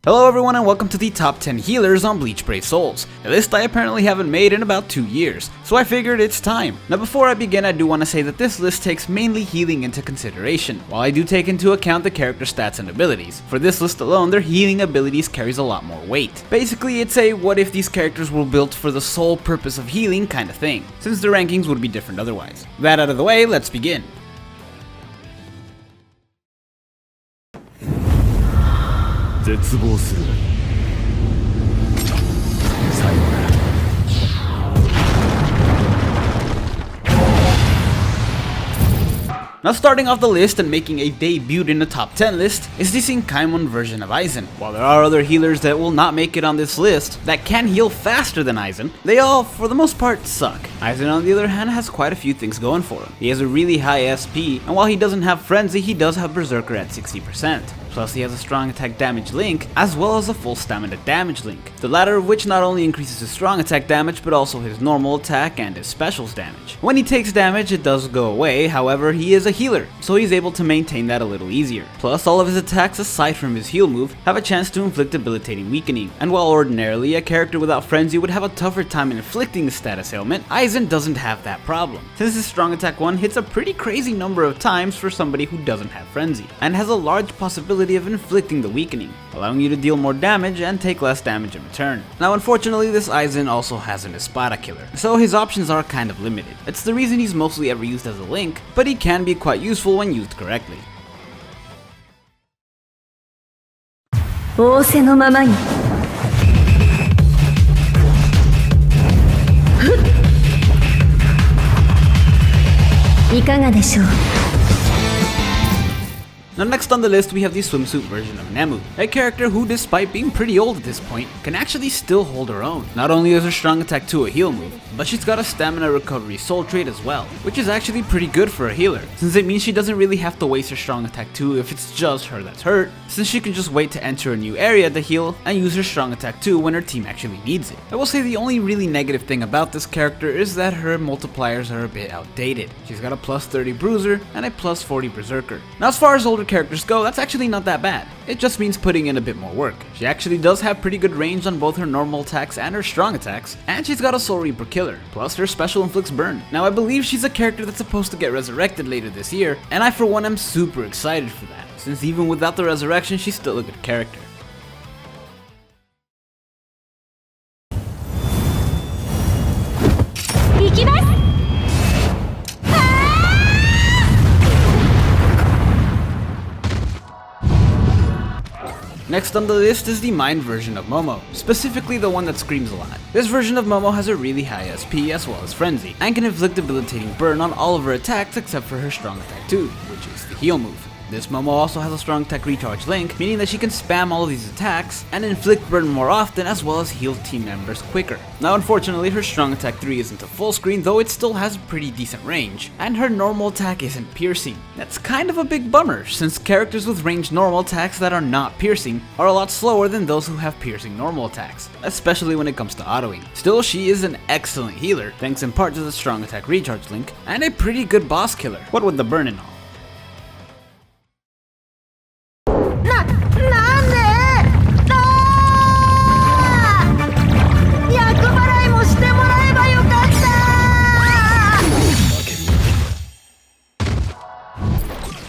Hello everyone and welcome to the top 10 healers on Bleach Brave Souls, a list I apparently haven't made in about 2 years, so I figured it's time. Now before I begin I do want to say that this list takes mainly healing into consideration, while I do take into account the character stats and abilities. For this list alone, their healing abilities carries a lot more weight. Basically it's a what if these characters were built for the sole purpose of healing kind of thing, since the rankings would be different otherwise. That out of the way, let's begin. Now starting off the list and making a debut in the top 10 list is the Shinkaimon version of Aizen. While there are other healers that will not make it on this list that can heal faster than Aizen, they all, for the most part, suck. Aizen on the other hand has quite a few things going for him. He has a really high SP, and while he doesn't have Frenzy, he does have Berserker at 60%. Plus he has a strong attack damage link, as well as a full stamina damage link, the latter of which not only increases his strong attack damage, but also his normal attack and his specials damage. When he takes damage, it does go away, however he is a healer, so he's able to maintain that a little easier. Plus all of his attacks aside from his heal move have a chance to inflict debilitating weakening, and while ordinarily a character without Frenzy would have a tougher time inflicting the status ailment, Aizen doesn't have that problem, since his strong attack 1 hits a pretty crazy number of times for somebody who doesn't have Frenzy, and has a large possibility of inflicting the weakening, allowing you to deal more damage and take less damage in return. Now unfortunately this Aizen also has an Espada killer, so his options are kind of limited. It's the reason he's mostly ever used as a link, but he can be quite useful when used correctly. 仰せのままにいかがでしょう Now next on the list we have the Swimsuit version of Nambu, a character who, despite being pretty old at this point, can actually still hold her own. Not only is her strong attack 2 a heal move, but she's got a stamina recovery soul trait as well, which is actually pretty good for a healer, since it means she doesn't really have to waste her strong attack 2 if it's just her that's hurt, since she can just wait to enter a new area to heal and use her strong attack 2 when her team actually needs it. I will say the only really negative thing about this character is that her multipliers are a bit outdated. She's got a plus 30 bruiser and a plus 40 berserker. Now as far as older characters go, that's actually not that bad. It just means putting in a bit more work. She actually does have pretty good range on both her normal attacks and her strong attacks, and she's got a Soul Reaper killer, plus her special inflicts burn. Now I believe she's a character that's supposed to get resurrected later this year, and I for one am super excited for that, since even without the resurrection she's still a good character. Next on the list is the Mind version of Momo, specifically the one that screams a lot. This version of Momo has a really high SP as well as Frenzy, and can inflict debilitating burn on all of her attacks except for her strong attack 2, which is the heal move. This Momo also has a strong attack recharge link, meaning that she can spam all of these attacks and inflict burn more often as well as heal team members quicker. Now unfortunately her strong attack 3 isn't a full screen, though it still has pretty decent range, and her normal attack isn't piercing. That's kind of a big bummer, since characters with ranged normal attacks that are not piercing are a lot slower than those who have piercing normal attacks, especially when it comes to autoing. Still, she is an excellent healer, thanks in part to the strong attack recharge link, and a pretty good boss killer, what with the burn and all.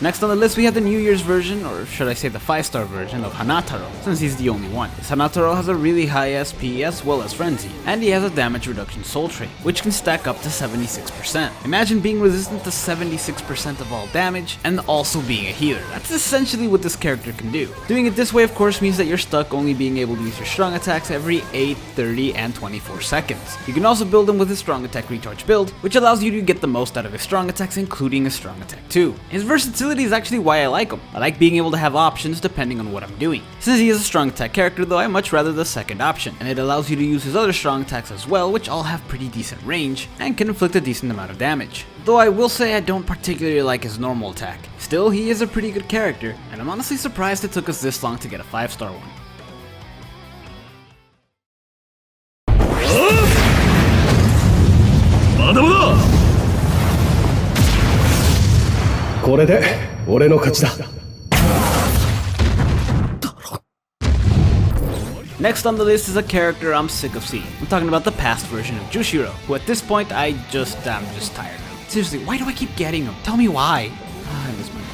Next on the list we have the New Year's version, or should I say the 5-star version of Hinata, since he's the only one. This Hinata has a really high SP as well as Frenzy, and he has a damage reduction soul trait, which can stack up to 76%. Imagine being resistant to 76% of all damage, and also being a healer. That's essentially what this character can do. Doing it this way of course means that you're stuck only being able to use your strong attacks every 8, 30, and 24 seconds. You can also build him with his strong attack recharge build, which allows you to get the most out of his strong attacks, including his strong attack 2. His versatility is actually why I like him. I like being able to have options depending on what I'm doing. Since he is a strong attack character though, I much rather the second option, and it allows you to use his other strong attacks as well, which all have pretty decent range and can inflict a decent amount of damage. Though I will say I don't particularly like his normal attack. Still, he is a pretty good character, and I'm honestly surprised it took us this long to get a 5-star one. これで俺の勝ちだ。Next on the list is a character I'm sick of seeing. I'm talking about the past version of Jushiro, who at this point I'm just tired of. Seriously, why do I keep getting him? Tell me why. I miss my mom.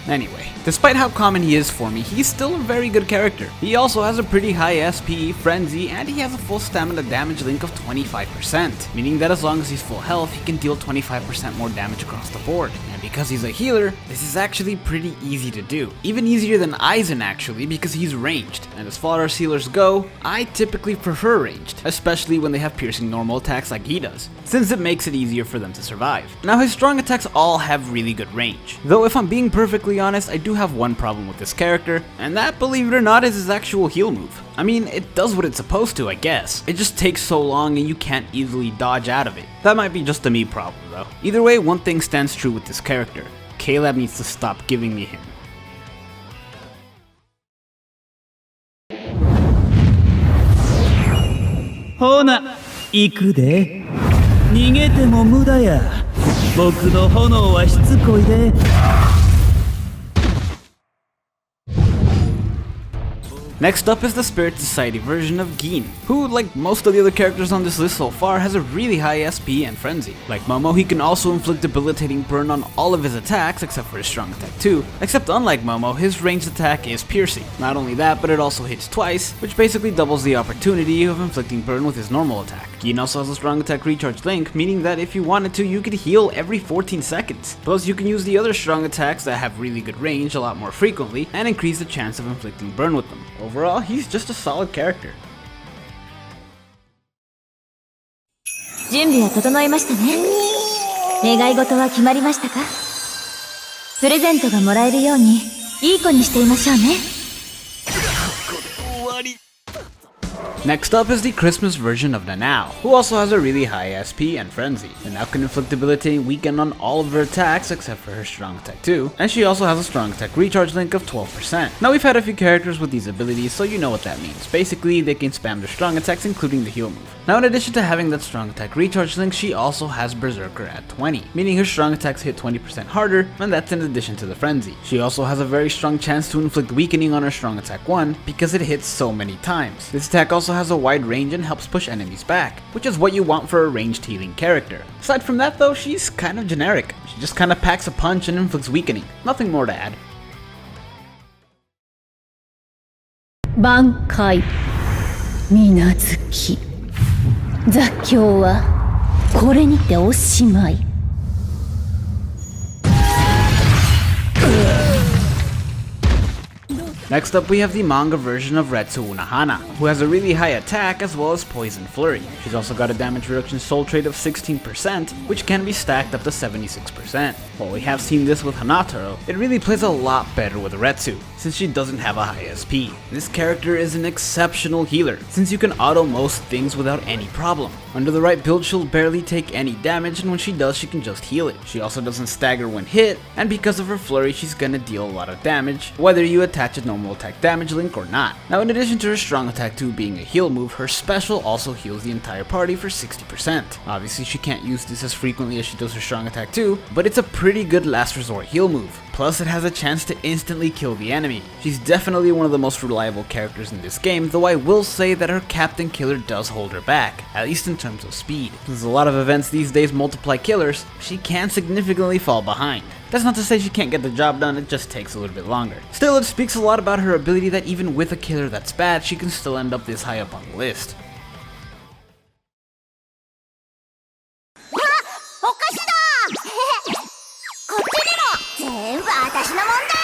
Anyway, despite how common he is for me, he's still a very good character. He also has a pretty high SP, frenzy, and he has a full stamina damage link of 25%, meaning that as long as he's full health, he can deal 25% more damage across the board. And because he's a healer, this is actually pretty easy to do. Even easier than Aizen actually, because he's ranged. And as far as healers go, I typically prefer ranged, especially when they have piercing normal attacks like he does, since it makes it easier for them to survive. Now his strong attacks all have really good range, though if I'm being perfectly honest, I do have one problem with this character, and that, believe it or not, is his actual heal move. I mean, it does what it's supposed to, I guess. It just takes so long and you can't easily dodge out of it. That might be just a me problem though. Either way, one thing stands true with this character. Caleb needs to stop giving me him. ほな、行くで。逃げても無駄や。僕の炎はしつこいで。Next up is the Spirit Society version of Gein, who, like most of the other characters on this list so far, has a really high SP and frenzy. Like Momo, he can also inflict debilitating burn on all of his attacks except for his strong attack 2, except unlike Momo, his ranged attack is piercing. Not only that, but it also hits twice, which basically doubles the opportunity of inflicting burn with his normal attack. Gein also has a strong attack recharge link, meaning that if you wanted to, you could heal every 14 seconds. Plus, you can use the other strong attacks that have really good range a lot more frequently, and increase the chance of inflicting burn with them. Overall, he's just a solid character. 準備は整いましたね。願い事は決まりましたか？プレゼントがもらえるようにいい子にしていましょうね。Next up is the Christmas version of Nanao, who also has a really high SP and frenzy. Nanao can inflict debilitating weaken on all of her attacks except for her strong attack 2, and she also has a strong attack recharge link of 12%. Now we've had a few characters with these abilities, so you know what that means. Basically, they can spam their strong attacks including the heal move. Now in addition to having that strong attack recharge link, she also has Berserker at 20, meaning her strong attacks hit 20% harder, and that's in addition to the frenzy. She also has a very strong chance to inflict weakening on her strong attack 1 because it hits so many times. This attack also has a wide range and helps push enemies back, which is what you want for a ranged healing character. Aside from that though, she's kind of generic. She just kind of packs a punch and inflicts weakening. Nothing more to add. 挽回水無月雑境はこれにておしまい。Next up we have the manga version of Retsu Unahana, who has a really high attack as well as Poison Flurry. She's also got a damage reduction soul trait of 16%, which can be stacked up to 76%. While we have seen this with Hinata, it really plays a lot better with Retsu, since she doesn't have a high SP. This character is an exceptional healer, since you can auto most things without any problem. Under the right build she'll barely take any damage, and when she does she can just heal it. She also doesn't stagger when hit, and because of her flurry she's gonna deal a lot of damage, whether you attach a normal attack damage link or not. Now in addition to her strong attack 2 being a heal move, her special also heals the entire party for 60%. Obviously she can't use this as frequently as she does her strong attack 2, but it's a pretty good last resort heal move. Plus it has a chance to instantly kill the enemy. She's definitely one of the most reliable characters in this game, though I will say that her captain killer does hold her back, at least in terms of speed. Since a lot of events these days multiply killers, she can significantly fall behind. That's not to say she can't get the job done, it just takes a little bit longer. Still, it speaks a lot about her ability that even with a killer that's bad, she can still end up this high up on the list. 全部私のもんだ。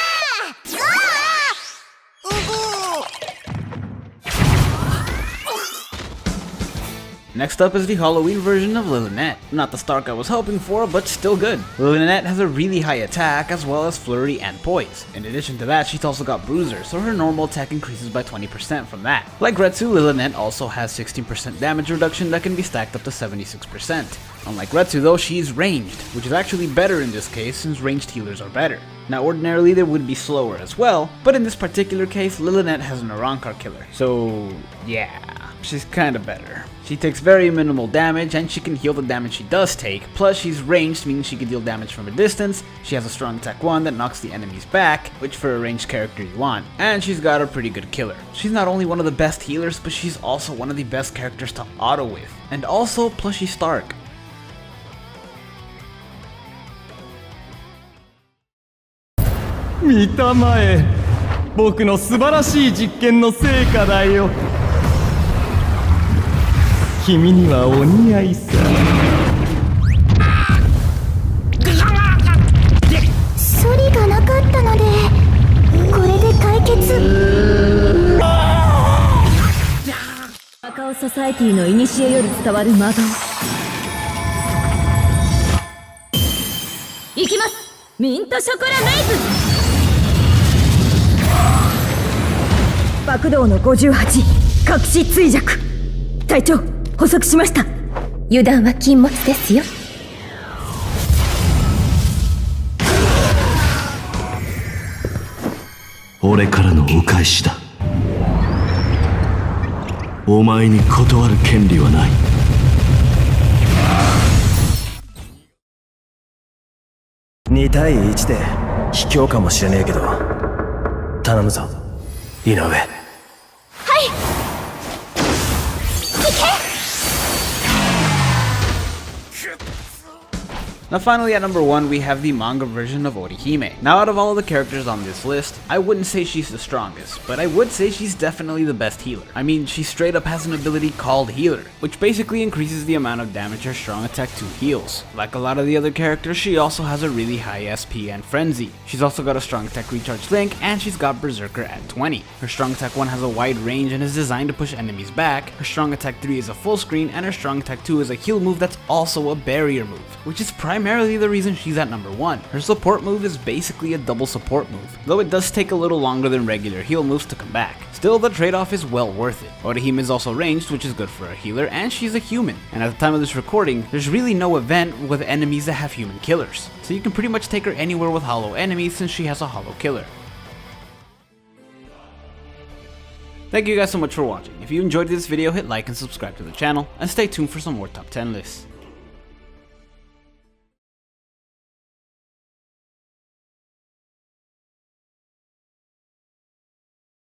Next up is the Halloween version of Lilinette. Not the Stark I was hoping for, but still good. Lilinette has a really high attack as well as flurry and poise. In addition to that, she's also got Bruiser, so her normal attack increases by 20% from that. Like Retsu, Lilinette also has 16% damage reduction that can be stacked up to 76%. Unlike Retsu though, she's ranged, which is actually better in this case since ranged healers are better. Now ordinarily they would be slower as well, but in this particular case, Lilinette has an Arankar killer, so yeah. she's kinda better. She takes very minimal damage and she can heal the damage she does take, plus she's ranged, meaning she can deal damage from a distance. She has a strong attack 1 that knocks the enemies back, which for a ranged character you want, and she's got a pretty good killer. She's not only one of the best healers, but she's also one of the best characters to auto with, and also plus she's Stark. 見たまえ、僕の素晴らしい実験の成果だよ。君にはお似合いさ。処理がなかったので、これで解決。赤尾ソサエティの古より伝わる魔導。いきます、ミントショコラメイズ。爆動の58、隠し墜弱。隊長、捕捉しました。油断は禁物ですよ。俺からのお返しだ。お前に断る権利はない。2対1で卑怯かもしれねえけど、頼むぞ、井上。Now finally at number 1 we have the manga version of Orihime. Now out of all of the characters on this list, I wouldn't say she's the strongest, but I would say she's definitely the best healer. I mean, she straight up has an ability called Healer, which basically increases the amount of damage her strong attack 2 heals. Like a lot of the other characters, she also has a really high SP and Frenzy. She's also got a strong attack recharge link, and she's got Berserker at 20. Her strong attack 1 has a wide range and is designed to push enemies back. Her strong attack 3 is a full screen, and her strong attack 2 is a heal move that's also a barrier move, which is primarily the reason she's at number 1. Her support move is basically a double support move, though it does take a little longer than regular heal moves to come back. Still, the trade-off is well worth it. Orihime is also ranged, which is good for a healer, and she's a human. And at the time of this recording, there's really no event with enemies that have human killers, so you can pretty much take her anywhere with hollow enemies since she has a hollow killer. Thank you guys so much for watching. If you enjoyed this video, hit like and subscribe to the channel, and stay tuned for some more top 10 lists.